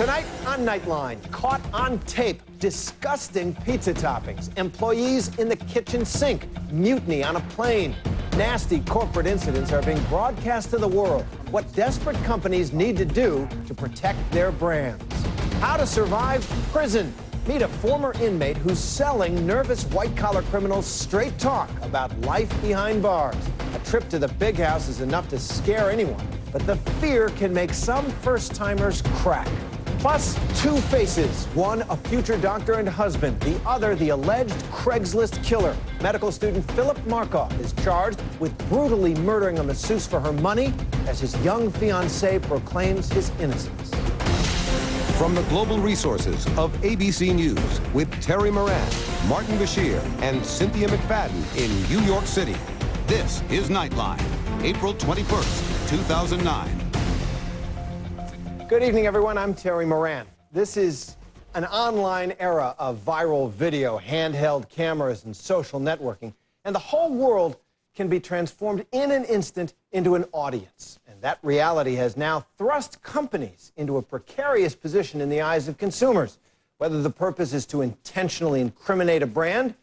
Tonight on Nightline, caught on tape, disgusting pizza toppings, employees in the kitchen sink, mutiny on a plane. Nasty corporate incidents are being broadcast to the world. What desperate companies need to do to protect their brands. How to survive prison. Meet a former inmate who's selling nervous white-collar criminals straight talk about life behind bars. A trip to the big house is enough to scare anyone, but the fear can make some first-timers crack. Plus, two faces. One, a future doctor and husband. The other, the alleged Craigslist killer. Medical student Philip Markoff is charged with brutally murdering a masseuse for her money as his young fiancée proclaims his innocence. From the global resources of ABC News with Terry Moran, Martin Bashir, and Cynthia McFadden in New York City, this is Nightline, April 21st, 2009. Good evening, everyone. I'm Terry Moran. This is an online era of viral video, handheld cameras, and social networking. And the whole world can be transformed in an instant into an audience. And that reality has now thrust companies into a precarious position in the eyes of consumers. Whether the purpose is to intentionally incriminate a brand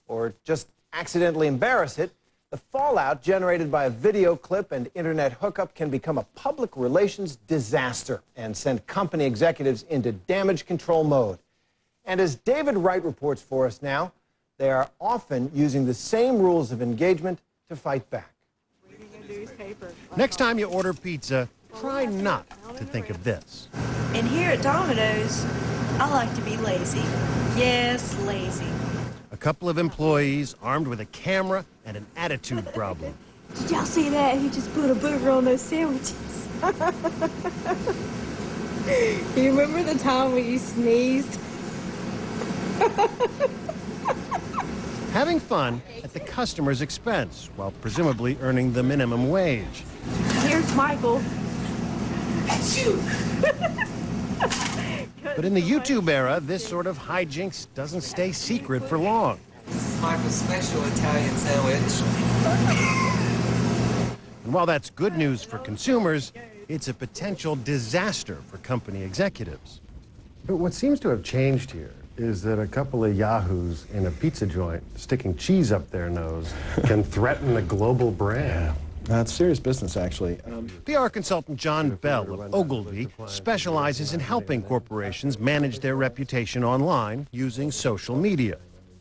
or just accidentally embarrass it, the fallout generated by a video clip and internet hookup can become a public relations disaster and send company executives into damage control mode. And as David Wright reports for us now, they are often using the same rules of engagement to fight back. Next time you order pizza, try not to think of this. And here at Domino's, I like to be lazy. Yes, lazy. A couple of employees armed with a camera and an attitude problem. Did y'all see that? He just put a booger on those sandwiches. You remember the time when you sneezed? Having fun at the customer's expense while presumably earning the minimum wage. Here's Michael. But in the YouTube era, this sort of hijinks doesn't stay secret for long. This is Michael's special Italian sandwich. And while that's good news for consumers, it's a potential disaster for company executives. But what seems to have changed here is that a couple of yahoos in a pizza joint sticking cheese up their nose can threaten a global brand. That's serious business, actually. PR consultant John Bell of Ogilvy specializes in helping corporations manage their reputation online using social media.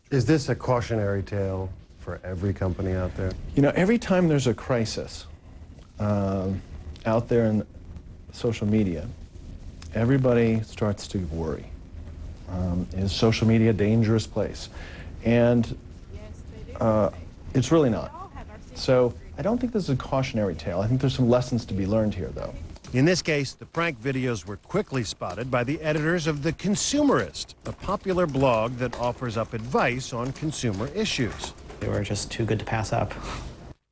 Is this a cautionary tale for every company out there? You know, every time there's a crisis out there in social media, everybody starts to worry. Is social media a dangerous place? And it's really not. So I don't think this is a cautionary tale. I think there's some lessons to be learned here, though. In this case, the prank videos were quickly spotted by the editors of The Consumerist, a popular blog that offers up advice on consumer issues. They were just too good to pass up.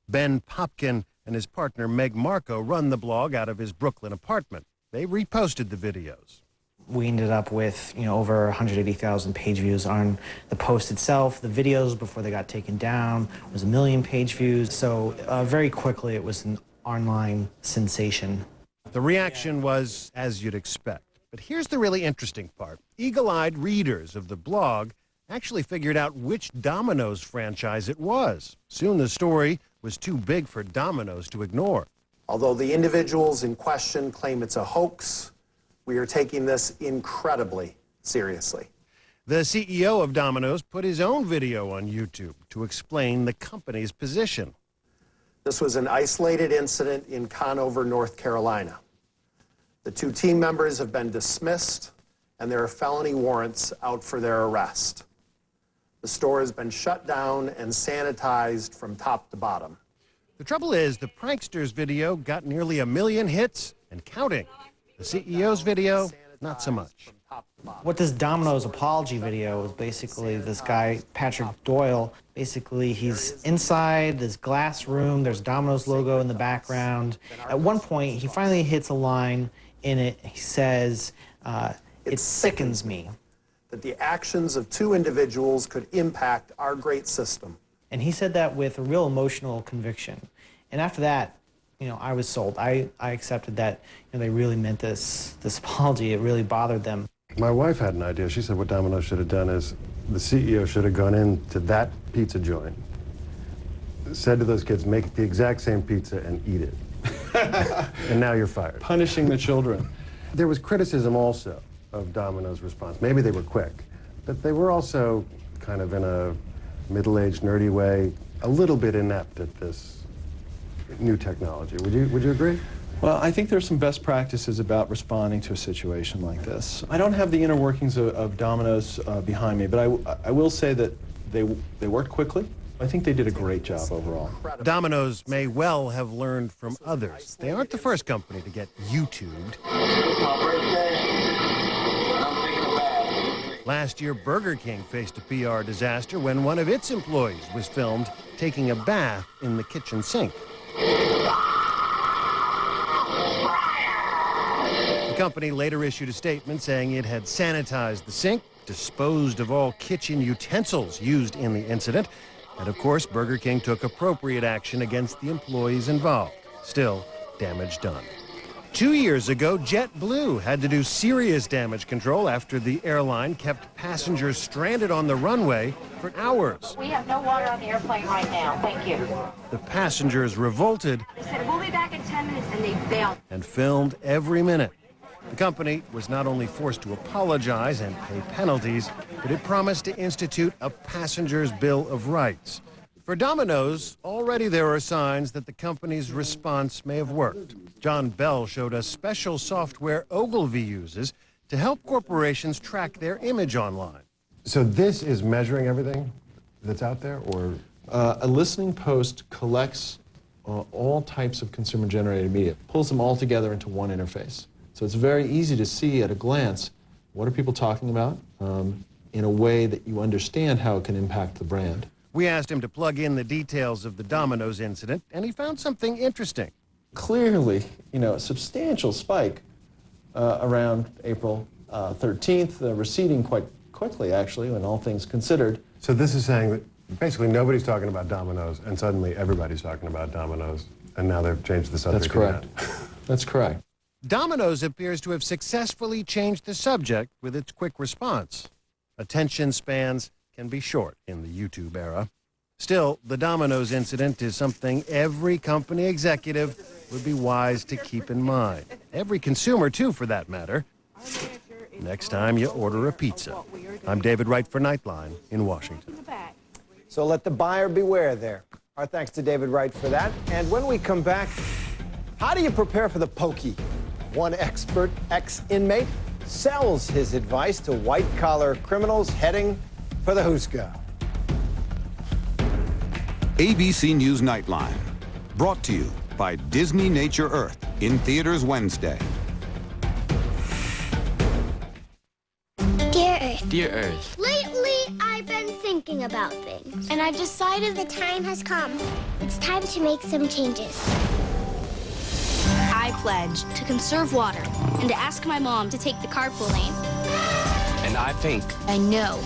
Ben Popkin and his partner Meg Marco run the blog out of his Brooklyn apartment. They reposted the videos. We ended up with, over 180,000 page views on the post itself. The videos, before they got taken down, was 1 million page views. So very quickly, it was an online sensation. The reaction was as you'd expect. But here's the really interesting part. Eagle-eyed readers of the blog actually figured out which Domino's franchise it was. Soon the story was too big for Domino's to ignore. Although the individuals in question claim it's a hoax, we are taking this incredibly seriously. The CEO of Domino's put his own video on YouTube to explain the company's position. This was an isolated incident in Conover, North Carolina. The two team members have been dismissed, and there are felony warrants out for their arrest. The store has been shut down and sanitized from top to bottom. The trouble is, the prankster's video got nearly 1 million hits and counting. The CEO's video, not so much. What this Domino's apology video was basically this guy, Patrick Doyle, basically he's inside this glass room, there's Domino's logo in the background. At one point, he finally hits a line in it. He says, it sickens me. That the actions of two individuals could impact our great system. And he said that with a real emotional conviction. And after that, I was sold. I accepted that they really meant this apology. It really bothered them. My wife had an idea. She said what Domino's should have done is the CEO should have gone into that pizza joint, said to those kids, make the exact same pizza and eat it. And now you're fired. Punishing the children. There was criticism also of Domino's response. Maybe they were quick, but they were also kind of in a middle-aged, nerdy way, a little bit inept at this new technology. Would you agree? Well, I think there's some best practices about responding to a situation like this. I don't have the inner workings of Domino's behind me, but I will say that they worked quickly. I think they did a great job overall. Domino's may well have learned from others. They aren't the first company to get YouTubed. Last year, Burger King faced a PR disaster when one of its employees was filmed taking a bath in the kitchen sink. The company later issued a statement saying it had sanitized the sink, disposed of all kitchen utensils used in the incident, and of course, Burger King took appropriate action against the employees involved. Still, damage done. 2 years ago, JetBlue had to do serious damage control after the airline kept passengers stranded on the runway for hours. We have no water on the airplane right now. Thank you. The passengers revolted. They said, we'll be back in 10 minutes, and they bailed. And filmed every minute. The company was not only forced to apologize and pay penalties, but it promised to institute a passenger's bill of rights. For Domino's, already there are signs that the company's response may have worked. John Bell showed us special software Ogilvy uses to help corporations track their image online. So this is measuring everything that's out there, or? A listening post collects all types of consumer-generated media, pulls them all together into one interface. So it's very easy to see at a glance what are people talking about in a way that you understand how it can impact the brand. We asked him to plug in the details of the Domino's incident, and he found something interesting. Clearly, a substantial spike around April 13th, receding quite quickly, actually, when all things considered. So this is saying that basically nobody's talking about Domino's, and suddenly everybody's talking about Domino's, and now they've changed the subject. That's correct. That's correct. Domino's appears to have successfully changed the subject with its quick response. Attention spans can be short in the YouTube era. Still, the Domino's incident is something every company executive would be wise to keep in mind. Every consumer, too, for that matter. Next time you order a pizza. I'm David Wright for Nightline in Washington. So let the buyer beware there. Our thanks to David Wright for that. And when we come back, how do you prepare for the pokey? One expert ex-inmate sells his advice to white-collar criminals heading for the Huska. ABC News Nightline, brought to you by Disney Nature Earth, in theaters Wednesday. Dear Earth. Dear Earth. Lately, I've been thinking about things, and I've decided the time has come. It's time to make some changes. I pledge to conserve water and to ask my mom to take the carpool lane. And I think. I know.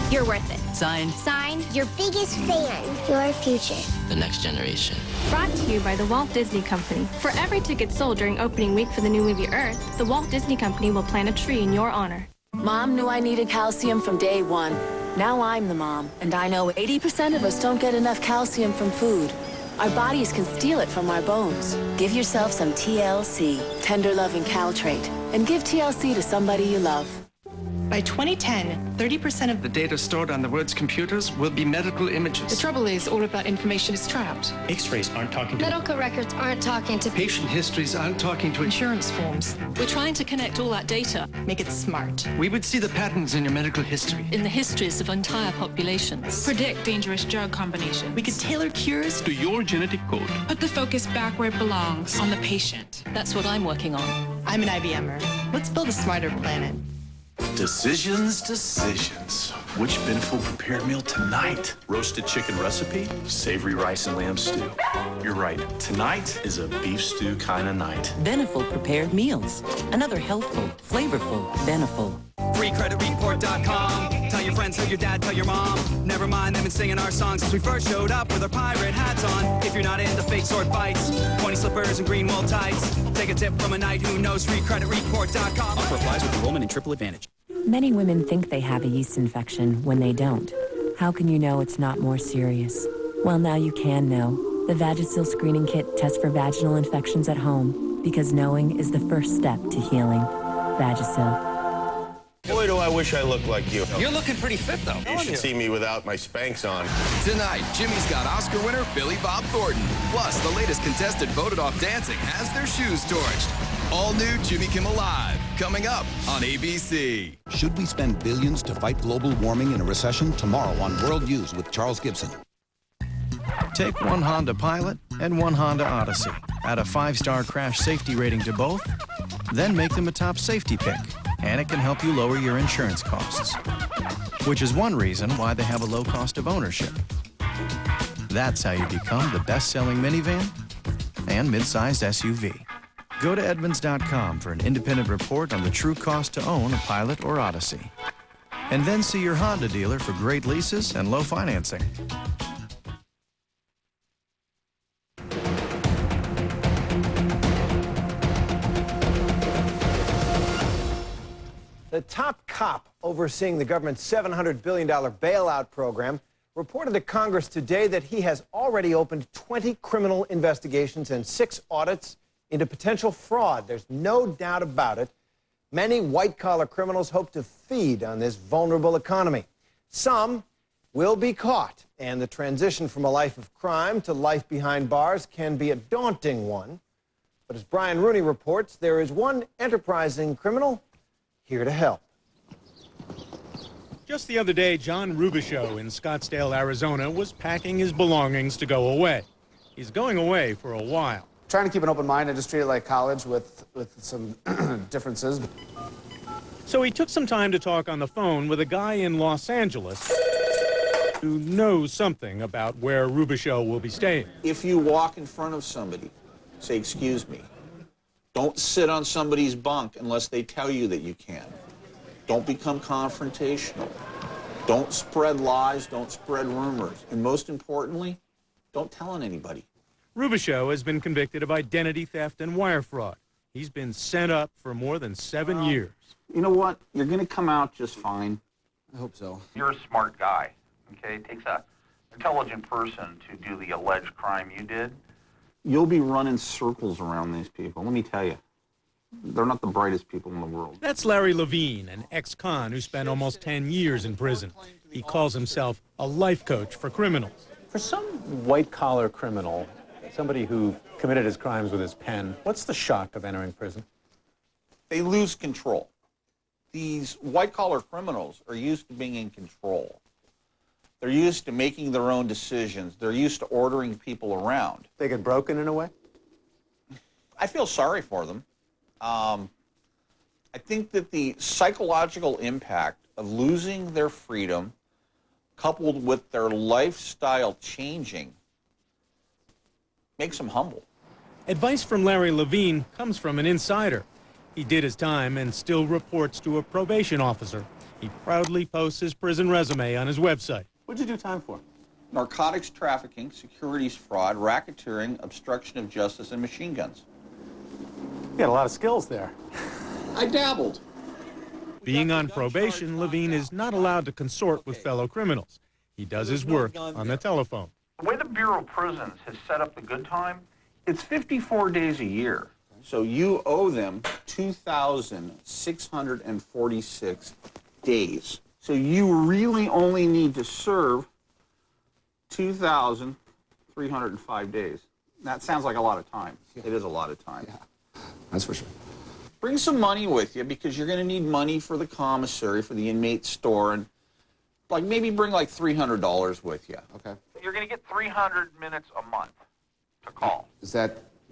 You're worth it. Sign. Sign. Your biggest fan. Your future. The next generation. Brought to you by the Walt Disney Company. For every ticket sold during opening week for the new movie Earth, the Walt Disney Company will plant a tree in your honor. Mom knew I needed calcium from day one. Now I'm the mom, and I know 80% of us don't get enough calcium from food. Our bodies can steal it from our bones. Give yourself some TLC, Tender Loving Caltrate, and give TLC to somebody you love. By 2010, 30% of the data stored on the world's computers will be medical images. The trouble is, all of that information is trapped. X-rays aren't talking to... Medical records aren't talking to... Patient histories aren't talking to... Insurance forms. We're trying to connect all that data. Make it smart. We would see the patterns in your medical history. In the histories of entire populations. Predict dangerous drug combinations. We could tailor cures to your genetic code. Put the focus back where it belongs, on the patient. That's what I'm working on. I'm an IBMer. Let's build a smarter planet. Decisions. Which Beneful prepared meal tonight? Roasted chicken recipe, savory rice and lamb stew. You're right, tonight is a beef stew kind of night. Beneful prepared meals. Another healthful, flavorful Beneful. FreeCreditReport.com. Tell your friends, tell your dad, tell your mom. Never mind them and singing our songs since we first showed up with our pirate hats on. If you're not into fake sword fights, pony slippers and green wool tights. Take a tip from a knight who knows. ReadCreditReport.com. Offer applies with enrollment and triple advantage. Many women think they have a yeast infection when they don't. How can you know it's not more serious? Well, now you can know. The Vagisil Screening Kit tests for vaginal infections at home because knowing is the first step to healing. Vagisil. Boy, do I wish I looked like you. You're looking pretty fit, though. You should see me without my Spanx on. Tonight, Jimmy's got Oscar winner Billy Bob Thornton. Plus, the latest contestant voted off dancing has their shoes torched. All new Jimmy Kimmel Live, coming up on ABC. Should we spend billions to fight global warming in a recession? Tomorrow on World News with Charles Gibson. Take one Honda Pilot and one Honda Odyssey. Add a 5-star crash safety rating to both, then make them a top safety pick. And it can help you lower your insurance costs, which is one reason why they have a low cost of ownership. That's how you become the best-selling minivan and mid-sized SUV. Go to Edmunds.com for an independent report on the true cost to own a Pilot or Odyssey. And then see your Honda dealer for great leases and low financing. The top cop overseeing the government's $700 billion bailout program reported to Congress today that he has already opened 20 criminal investigations and 6 audits into potential fraud. There's no doubt about it. Many white-collar criminals hope to feed on this vulnerable economy. Some will be caught, and the transition from a life of crime to life behind bars can be a daunting one. But as Brian Rooney reports, there is one enterprising criminal here to help. Just the other day, John Rubichaux in Scottsdale, Arizona, was packing his belongings to go away. He's going away for a while. Trying to keep an open mind and just treat it like college with some differences. So he took some time to talk on the phone with a guy in Los Angeles who knows something about where Rubichaux will be staying. If you walk in front of somebody, say, "Excuse me," don't sit on somebody's bunk unless they tell you that you can. Don't become confrontational. Don't spread lies, don't spread rumors. And most importantly, don't tell on anybody. Rubichaux has been convicted of identity theft and wire fraud. He's been sent up for more than 7 years. You know what? You're going to come out just fine. I hope so. You're a smart guy, okay? It takes an intelligent person to do the alleged crime you did. You'll be running circles around these people. Let me tell you, they're not the brightest people in the world. That's Larry Levine, an ex-con who spent almost 10 years in prison. He calls himself a life coach for criminals. For some white-collar criminal, somebody who committed his crimes with his pen, what's the shock of entering prison? They lose control. These white-collar criminals are used to being in control. They're used to making their own decisions. They're used to ordering people around. They get broken in a way? I feel sorry for them. I think that the psychological impact of losing their freedom, coupled with their lifestyle changing, makes them humble. Advice from Larry Levine comes from an insider. He did his time and still reports to a probation officer. He proudly posts his prison resume on his website. What'd you do time for? Narcotics trafficking, securities fraud, racketeering, obstruction of justice, and machine guns. You had a lot of skills there. I dabbled. Being on probation, Levine is not allowed to consort with fellow criminals. He does his work on the telephone. The way the Bureau of Prisons has set up the good time, It's 54 days a year. So you owe them 2,646 days. So you really only need to serve 2,305 days. That sounds like a lot of time. It is a lot of time. Yeah, that's for sure. Bring some money with you because you're going to need money for the commissary, for the inmate store, and like maybe bring like $300 with you. Okay. you're going to get 300 minutes a month to call.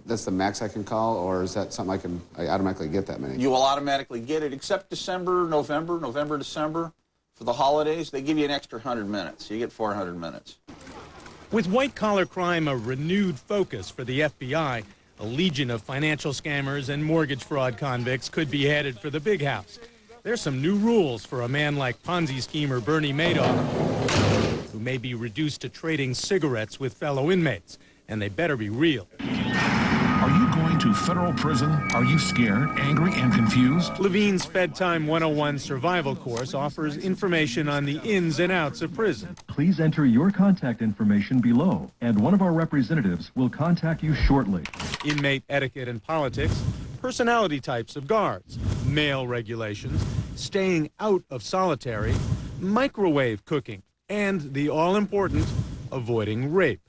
That's the max I can call, or is that something I automatically get that many? You will automatically get it, except December, November, December. For the holidays, they give you an extra 100 minutes. So you get 400 minutes. With white-collar crime a renewed focus for the FBI, a legion of financial scammers and mortgage fraud convicts could be headed for the big house. There's some new rules for a man like Ponzi schemer Bernie Madoff, who may be reduced to trading cigarettes with fellow inmates, and they better be real. to federal prison? Are you scared, angry, and confused? Levine's Fedtime 101 survival course offers information on the ins and outs of prison. Please enter your contact information below, and one of our representatives will contact you shortly. Inmate etiquette and politics, personality types of guards, mail regulations, staying out of solitary, microwave cooking, and the all-important avoiding rape.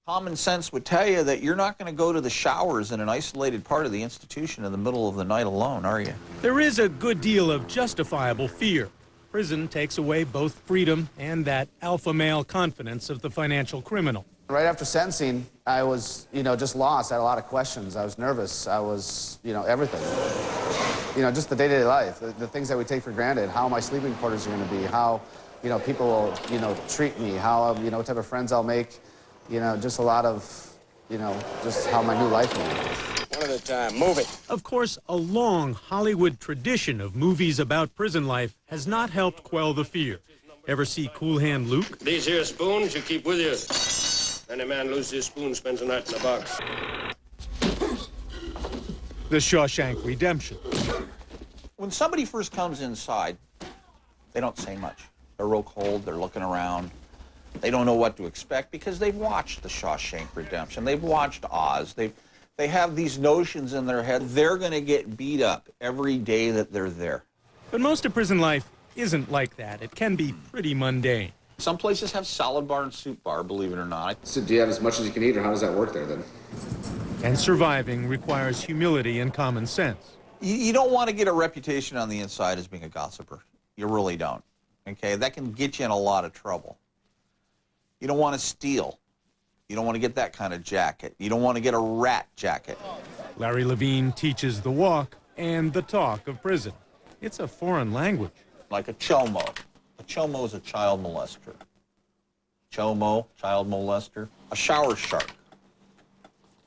Common sense would tell you that you're not going to go to the showers in an isolated part of the institution in the middle of the night alone, are you? There is a good deal of justifiable fear. Prison takes away both freedom and that alpha male confidence of the financial criminal. Right after sentencing, I was, just lost. I had a lot of questions. I was nervous. I was, everything. Just the day-to-day life, the things that we take for granted, how my sleeping quarters are going to be, how, people will, treat me, how, what type of friends I'll make. Just a lot of, just how my new life will be. One at a time. Move it. Of course, a long Hollywood tradition of movies about prison life has not helped quell the fear. Ever see Cool Hand Luke? These here spoons you keep with you. Any man loses his spoon spends the night in a box. The Shawshank Redemption. When somebody first comes inside, they don't say much. They're real cold. They're looking around. They don't know what to expect because they've watched The Shawshank Redemption. They've watched Oz. They have these notions in their head. They're going to get beat up every day that they're there. But most of prison life isn't like that. It can be pretty mundane. Some places have salad bar and soup bar, believe it or not. So do you have as much as you can eat, or how does that work there then? And surviving requires humility and common sense. You don't want to get a reputation on the inside as being a gossiper. You really don't. Okay? That can get you in a lot of trouble. You don't want to steal. You don't want to get that kind of jacket. You don't want to get a rat jacket. Larry Levine teaches the walk and the talk of prison. It's a foreign language. Like a chomo. A chomo is a child molester. Chomo, child molester. A shower shark.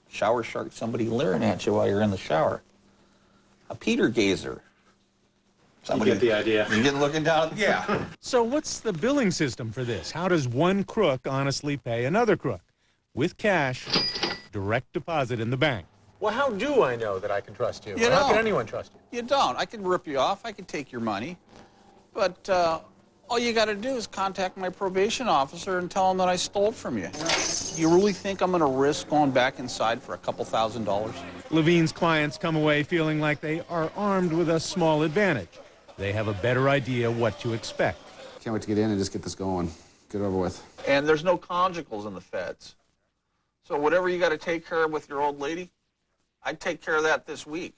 Shower shark, somebody leering at you while you're in the shower. A Peter gazer. Somebody, you get the idea. You looking down? Yeah. So what's the billing system for this? How does one crook honestly pay another crook? With cash, direct deposit in the bank. Well, how do I know that I can trust you? You How don't. can anyone trust you? You don't. I can rip you off. I can take your money. But all you got to do is contact my probation officer and tell him that I stole it from you. You really think I'm going to risk going back inside for a couple $1,000s? Levine's clients come away feeling like they are armed with a small advantage. They have a better idea what to expect. Can't wait to get in and just get this going. Get it over with. And there's no conjugals in the feds. So whatever you got to take care of with your old lady, I'd take care of that this week.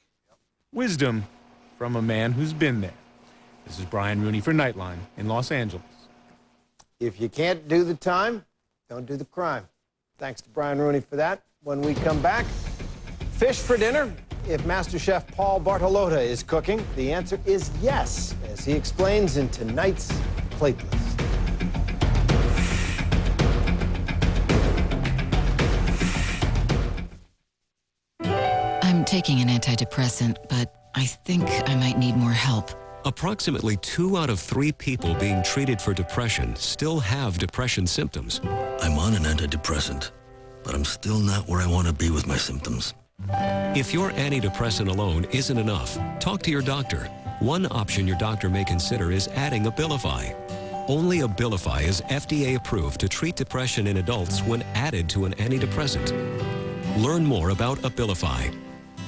Wisdom from a man who's been there. This is Brian Rooney for Nightline in Los Angeles. If you can't do the time, don't do the crime. Thanks to Brian Rooney for that. When we come back, fish for dinner? If Master Chef Paul Bartolotta is cooking, the answer is yes, as he explains in tonight's Plate List. I'm taking an antidepressant, but I think I might need more help. Approximately 2 out of 3 people being treated for depression still have depression symptoms. I'm on an antidepressant, but I'm still not where I want to be with my symptoms. If your antidepressant alone isn't enough, talk to your doctor. One option your doctor may consider is adding Abilify. Only Abilify is FDA approved to treat depression in adults when added to an antidepressant. Learn more about Abilify.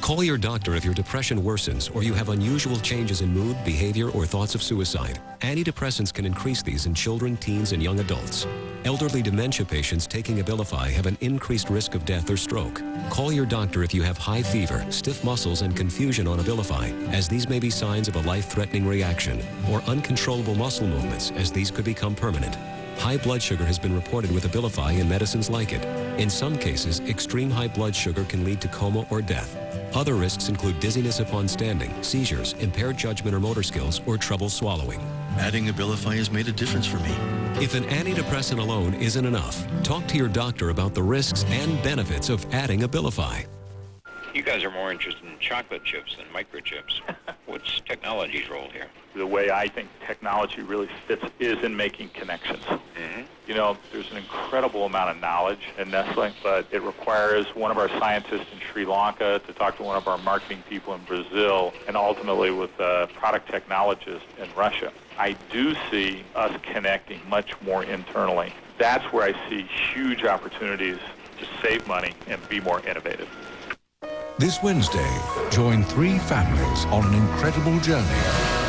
Call your doctor if your depression worsens or you have unusual changes in mood, behavior, or thoughts of suicide. Antidepressants can increase these in children, teens, and young adults. Elderly dementia patients taking Abilify have an increased risk of death or stroke. Call your doctor if you have high fever, stiff muscles, and confusion on Abilify, as these may be signs of a life-threatening reaction, or uncontrollable muscle movements, as these could become permanent. High blood sugar has been reported with Abilify and medicines like it. In some cases, extreme high blood sugar can lead to coma or death. Other risks include dizziness upon standing, seizures, impaired judgment or motor skills, or trouble swallowing. Adding Abilify has made a difference for me. If an antidepressant alone isn't enough, talk to your doctor about the risks and benefits of adding Abilify. You guys are more interested in chocolate chips than microchips. What's technology's role here? The way I think technology really fits is in making connections. You know, there's an incredible amount of knowledge in Nestle, but it requires one of our scientists in Sri Lanka to talk to one of our marketing people in Brazil, and ultimately with a product technologist in Russia. I do see us connecting much more internally. That's where I see huge opportunities to save money and be more innovative. This Wednesday, join 3 families on an incredible journey.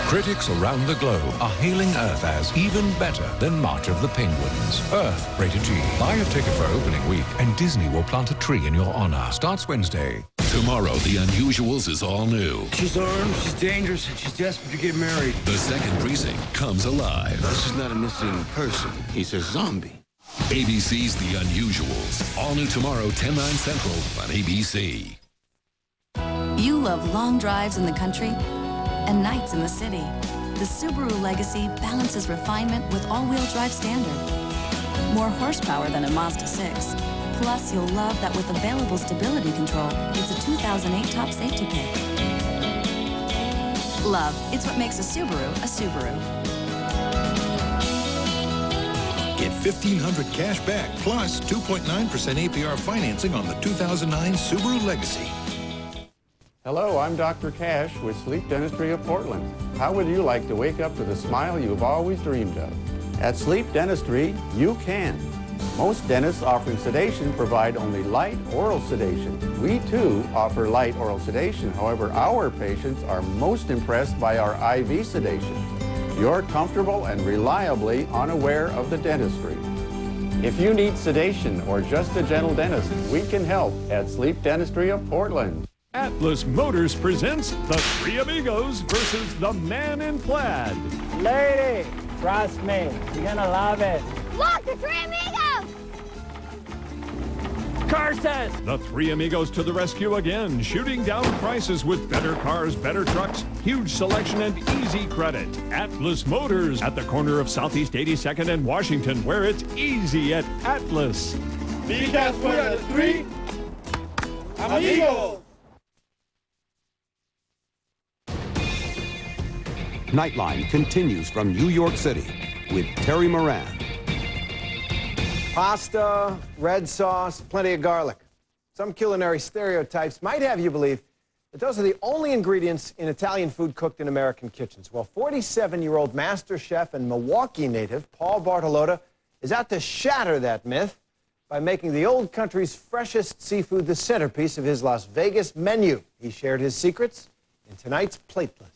Critics around the globe are hailing Earth as even better than March of the Penguins. Earth, rated G. Buy a ticket for opening week and Disney will plant a tree in your honor. Starts Wednesday. Tomorrow, The Unusuals is all new. She's armed, she's dangerous, and she's desperate to get married. The second precinct comes alive. This is not a missing person. He's a zombie. ABC's The Unusuals. All new tomorrow, 10/9 Central on ABC. You love long drives in the country and nights in the city. The Subaru Legacy balances refinement with all-wheel drive standard. More horsepower than a Mazda 6. Plus, you'll love that with available stability control, it's a 2008 top safety pick. Love, it's what makes a Subaru a Subaru. Get $1,500 cash back, plus 2.9% APR financing on the 2009 Subaru Legacy. Hello, I'm Dr. Cash with Sleep Dentistry of Portland. How would you like to wake up to the smile you've always dreamed of? At Sleep Dentistry, you can. Most dentists offering sedation provide only light oral sedation. We too offer light oral sedation. However, our patients are most impressed by our IV sedation. You're comfortable and reliably unaware of the dentistry. If you need sedation or just a gentle dentist, we can help at Sleep Dentistry of Portland. Atlas Motors presents The Three Amigos versus the Man in Plaid. Lady, trust me, you're gonna love it. Look, the Three Amigos! Car says! The Three Amigos to the rescue again, shooting down prices with better cars, better trucks, huge selection, and easy credit. Atlas Motors at the corner of Southeast 82nd and Washington, where it's easy at Atlas. Because we're the Three Amigos! Nightline continues from New York City with Terry Moran. Pasta, red sauce, plenty of garlic. Some culinary stereotypes might have you believe that those are the only ingredients in Italian food cooked in American kitchens. Well, 47-year-old master chef and Milwaukee native Paul Bartolotta is out to shatter that myth by making the old country's freshest seafood the centerpiece of his Las Vegas menu. He shared his secrets in tonight's Plate List.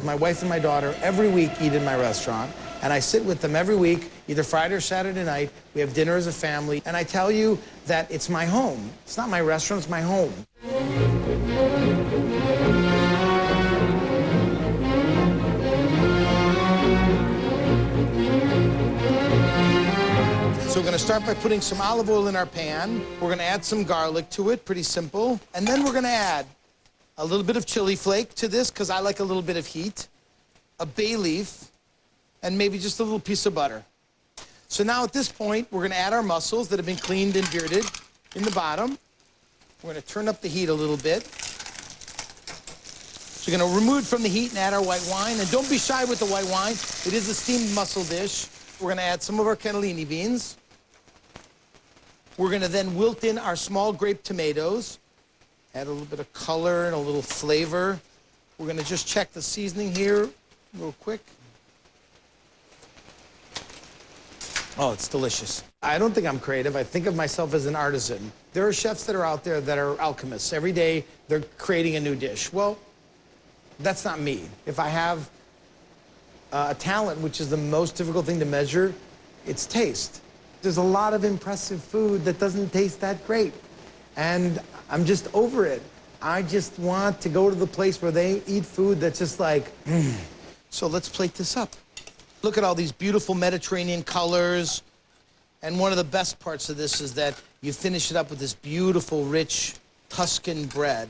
My wife and my daughter every week eat in my restaurant, and I sit with them every week, either Friday or Saturday night. We have dinner as a family, and I tell you that it's my home. It's not my restaurant, it's my home. So we're gonna start by putting some olive oil in our pan. We're gonna add some garlic to it, pretty simple. And then we're gonna add a little bit of chili flake to this, because I like a little bit of heat, a bay leaf, and maybe just a little piece of butter. So now at this point, we're gonna add our mussels that have been cleaned and bearded in the bottom. We're gonna turn up the heat a little bit. So we're gonna remove it from the heat and add our white wine. And don't be shy with the white wine. It is a steamed mussel dish. We're gonna add some of our cannellini beans. We're gonna then wilt in our small grape tomatoes. Add a little bit of color and a little flavor. We're gonna just check the seasoning here real quick. Oh, it's delicious. I don't think I'm creative. I think of myself as an artisan. There are chefs that are out there that are alchemists. Every day, they're creating a new dish. Well, that's not me. If I have a talent, which is the most difficult thing to measure, it's taste. There's a lot of impressive food that doesn't taste that great. And I'm just over it. I just want to go to the place where they eat food that's just like, So let's plate this up. Look at all these beautiful Mediterranean colors. And one of the best parts of this is that you finish it up with this beautiful, rich Tuscan bread.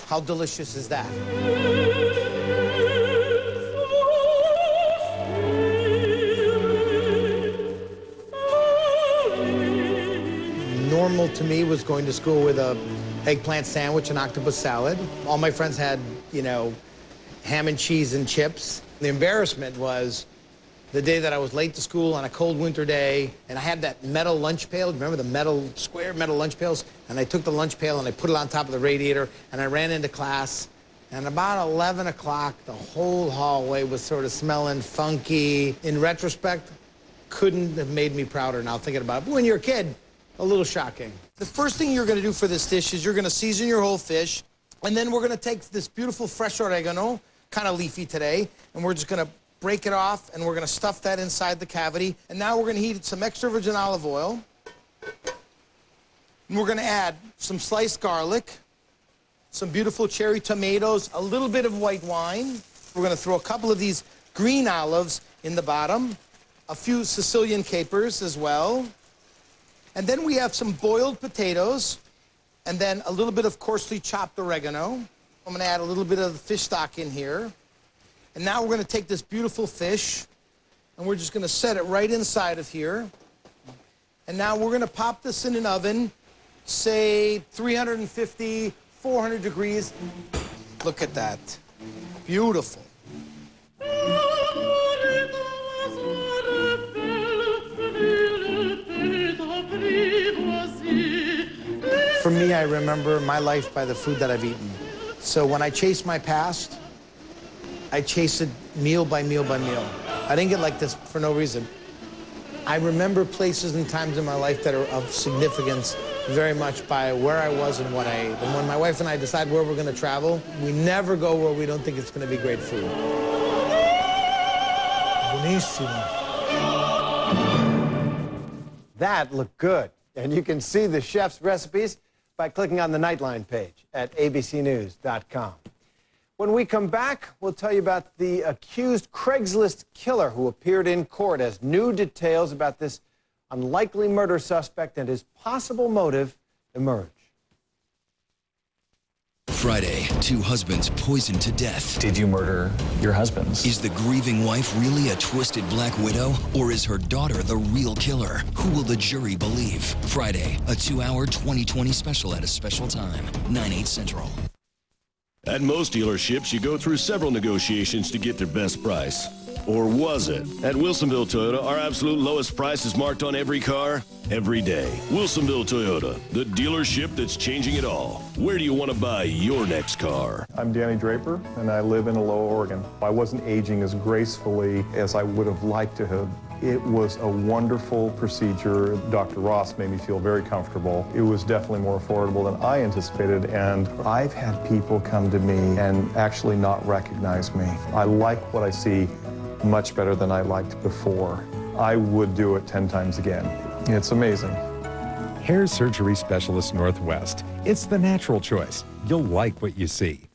How delicious is that? normal to me was going to school with a eggplant sandwich and octopus salad. All my friends had, you know, ham and cheese and chips. The embarrassment was the day that I was late to school on a cold winter day, and I had that metal lunch pail. Remember the square metal lunch pails? And I took the lunch pail and I put it on top of the radiator, and I ran into class. And about 11 o'clock, the whole hallway was sort of smelling funky. In retrospect, couldn't have made me prouder now thinking about it. But when you're a kid, a little shocking. The first thing you're gonna do for this dish is you're gonna season your whole fish, and then we're gonna take this beautiful fresh oregano, kind of leafy today, and we're just gonna break it off, and we're gonna stuff that inside the cavity. And now we're gonna heat some extra virgin olive oil. And we're gonna add some sliced garlic, some beautiful cherry tomatoes, a little bit of white wine. We're gonna throw a couple of these green olives in the bottom, a few Sicilian capers as well. And then we have some boiled potatoes, and then a little bit of coarsely chopped oregano. I'm gonna add a little bit of the fish stock in here. And now we're gonna take this beautiful fish, and we're just gonna set it right inside of here. And now we're gonna pop this in an oven, say 350, 400 degrees. Look at that. Beautiful. For me, I remember my life by the food that I've eaten. So when I chase my past, I chase it meal by meal by meal. I didn't get like this for no reason. I remember places and times in my life that are of significance very much by where I was and what I ate. And when my wife and I decide where we're going to travel, we never go where we don't think it's going to be great food. Buonissimo. That looked good. And you can see the chef's recipes by clicking on the Nightline page at abcnews.com. When we come back, we'll tell you about the accused Craigslist killer who appeared in court as new details about this unlikely murder suspect and his possible motive emerge. Friday, two husbands poisoned to death. Did you murder your husbands? Is the grieving wife really a twisted black widow? Or is her daughter the real killer? Who will the jury believe? Friday, a 2-hour 2020 special at a special time, 9/8 Central. At most dealerships, you go through several negotiations to get their best price. Or was it? At Wilsonville Toyota, our absolute lowest price is marked on every car, every day. Wilsonville Toyota, the dealership that's changing it all. Where do you want to buy your next car? I'm Danny Draper, and I live in Aloha, Oregon. I wasn't aging as gracefully as I would have liked to have. It was a wonderful procedure. Dr. Ross made me feel very comfortable. It was definitely more affordable than I anticipated, and I've had people come to me and actually not recognize me. I like what I see much better than I liked before. I would do it 10 times again. It's amazing. Hair Surgery Specialist Northwest. It's the natural choice. You'll like what you see.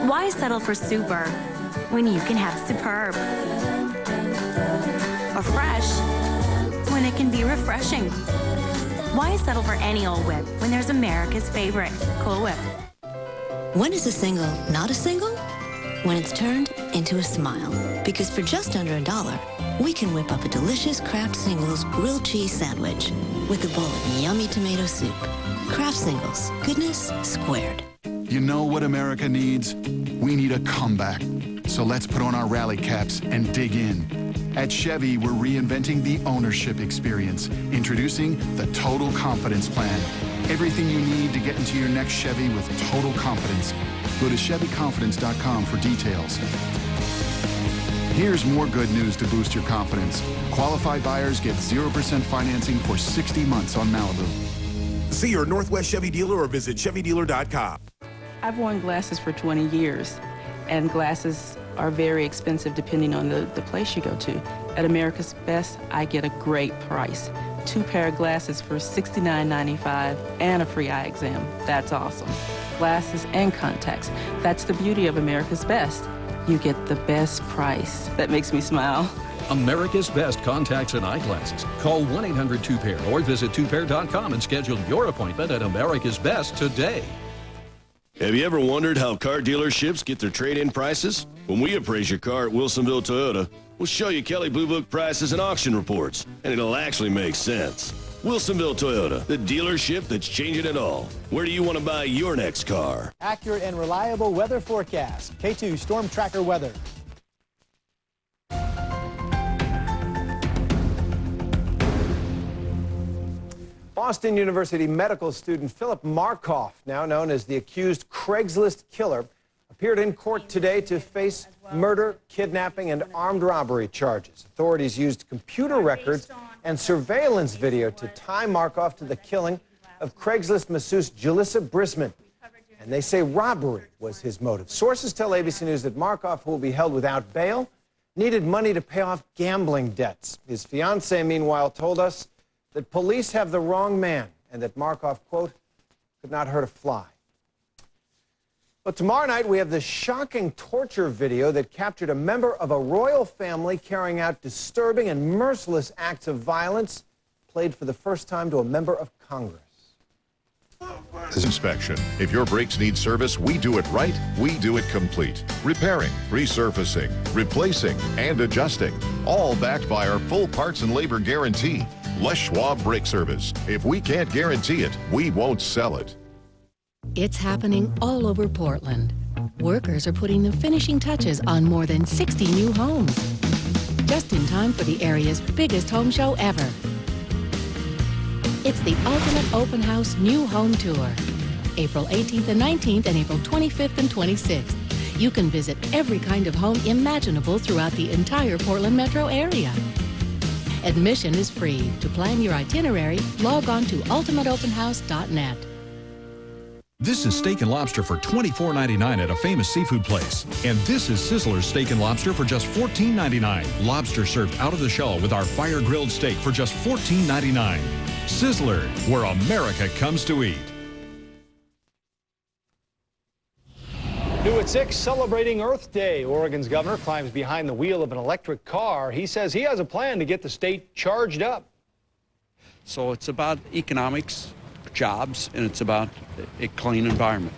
Why settle for super when you can have superb? Or fresh when it can be refreshing? Why settle for any old whip when there's America's favorite Cool Whip? When is a single not a single? When it's turned into a smile. Because for just under $1, we can whip up a delicious Kraft Singles grilled cheese sandwich with a bowl of yummy tomato soup. Kraft Singles, goodness squared. You know what America needs? We need a comeback. So let's put on our rally caps and dig in. At Chevy, we're reinventing the ownership experience, introducing the Total Confidence Plan. Everything you need to get into your next Chevy with total confidence. Go to ChevyConfidence.com for details. Here's more good news to boost your confidence. Qualified buyers get 0% financing for 60 months on Malibu. See your Northwest Chevy dealer or visit ChevyDealer.com. I've worn glasses for 20 years, and glasses are very expensive depending on the place you go to. At America's Best, I get a great price. 2 pair of glasses for $69.95 and a free eye exam. That's awesome. Glasses and contacts. That's the beauty of America's Best. You get the best price. That makes me smile. America's Best contacts and eyeglasses. Call 1-800-2PAIR or visit 2pair.com and schedule your appointment at America's Best today. Have you ever wondered how car dealerships get their trade-in prices? When we appraise your car at Wilsonville Toyota, we'll show you Kelley Blue Book prices and auction reports, and it'll actually make sense. Wilsonville Toyota, the dealership that's changing it all. Where do you want to buy your next car? Accurate and reliable weather forecast. K2 Storm Tracker Weather. Boston University medical student Philip Markoff, now known as the accused Craigslist killer, appeared in court today to face murder, kidnapping, and armed robbery charges. Authorities used computer records and surveillance video to tie Markoff to the killing of Craigslist masseuse Julissa Brisman. And they say robbery was his motive. Sources tell ABC News that Markoff, who will be held without bail, needed money to pay off gambling debts. His fiancée, meanwhile, told us that police have the wrong man and that Markoff, quote, could not hurt a fly. But tomorrow night, we have the shocking torture video that captured a member of a royal family carrying out disturbing and merciless acts of violence, played for the first time to a member of Congress. This inspection. If your brakes need service, we do it right, we do it complete. Repairing, resurfacing, replacing, and adjusting. All backed by our full parts and labor guarantee. Les Schwab Brake Service. If we can't guarantee it, we won't sell it. It's happening all over Portland. Workers are putting the finishing touches on more than 60 new homes. Just in time for the area's biggest home show ever. It's the Ultimate Open House New Home Tour. April 18th and 19th and April 25th and 26th. You can visit every kind of home imaginable throughout the entire Portland metro area. Admission is free. To plan your itinerary, log on to ultimateopenhouse.net. This is steak and lobster for $24.99 at a famous seafood place. And this is Sizzler's steak and lobster for just $14.99. Lobster served out of the shell with our fire-grilled steak for just $14.99. Sizzler, where America comes to eat. New at 6, celebrating Earth Day. Oregon's governor climbs behind the wheel of an electric car. He says he has a plan to get the state charged up. So it's about economics, jobs, and it's about a clean environment.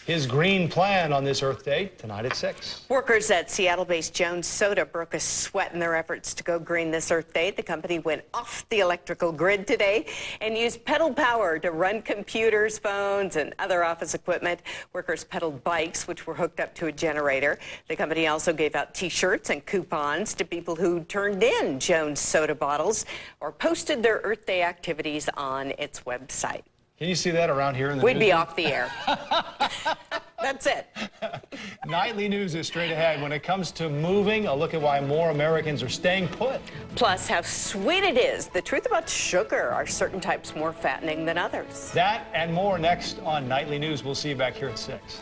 His green plan on this Earth Day, tonight at 6. Workers at Seattle-based Jones Soda broke a sweat in their efforts to go green this Earth Day. The company went off the electrical grid today and used pedal power to run computers, phones, and other office equipment. Workers pedaled bikes, which were hooked up to a generator. The company also gave out T-shirts and coupons to people who turned in Jones Soda bottles or posted their Earth Day activities on its website. Can you see that around here in the We'd be newsroom? off the air. That's it. Nightly news is straight ahead. When it comes to moving, a look at why more Americans are staying put. Plus, how sweet it is. The truth about sugar. Are certain types more fattening than others? That and more next on Nightly News. We'll see you back here at 6.